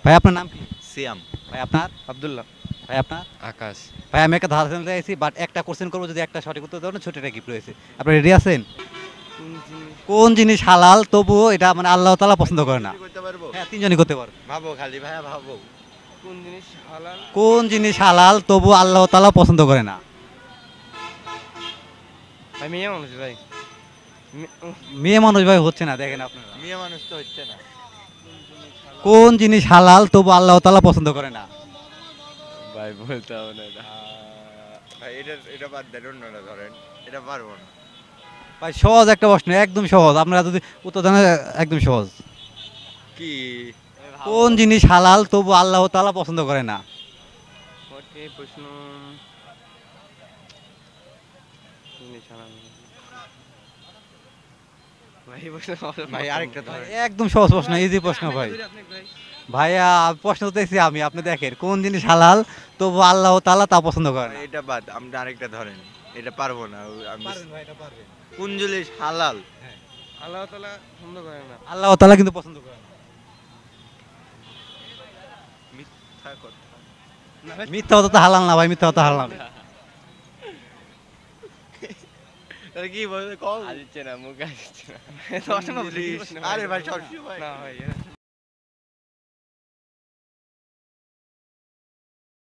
ভাই আপনার নাম কি? সিয়াম। ভাই আপনার? আব্দুল্লাহ। ভাই আপনার? আকাশ। ভাই আমি একটা ধাঁধা জানতে চাইছি, বাট একটা কোশ্চেন করবো, যদি একটা সঠিক উত্তর দেন ছোট একটা গিফট রয়েছে। আপনি রেডি আছেন? কোন জিনিস কোন জিনিস হালাল তবুও এটা মানে আল্লাহ তাআলা পছন্দ করে না? করতে পারবো? হ্যাঁ, তিনজনই করতে পারবে। ভাবো খালি ভাইয়া ভাবো। কোন জিনিস হালাল? কোন জিনিস হালাল তবু আল্লাহ তাআলা পছন্দ করে না? ভাই মেয়ে মানুষ ভাই। মেয়ে মানুষ ভাই হচ্ছে না, দেখেন আপনারা। মেয়ে মানুষ তো হচ্ছে না। কোন জিনিস হালাল তবু আল্লাহ তাআলা পছন্দ করে না? ভাই বলতে হবে না এটা। ভাই এটা বাদ দেন, অন্যটা ধরেন। এটা পারবো না। ভাই সহজ একটা প্রশ্ন, একদম সহজ, আপনারা যদি উত্তর দেন একদম সহজ। কি? কোন জিনিস হালাল তবু আল্লাহ তাআলা পছন্দ করে না? এই প্রশ্ন জিনিস হালাল। ভাই এই প্রশ্ন ভাই আরেকটা ভাই, ধরেন। একদম সহজ প্রশ্ন, ইজি প্রশ্ন ভাই। ভাইয়া প্রশ্ন দেখছি আমি, আপনি দেখেন কোন জিনিস হালাল তবু আল্লাহ তাআলা তা পছন্দ করে না? এটা বাদ, আপনি আরেকটা ধরেন। এটা পারবো না। কোন জিনিস হালাল? আল্লাহ তাআলা পছন্দ করে না। আল্লাহ তাআলা কিন্তু পছন্দ করে না। মিথ্যা কথা। মিথ্যা কথা তো হালাল না ভাই, মিথ্যা কথা হালাল না। তাহলে কি বলতে কও? আসছে না মুখ আসছে না। কোন জিনিস- আরে ভাই সবসময় না ভাই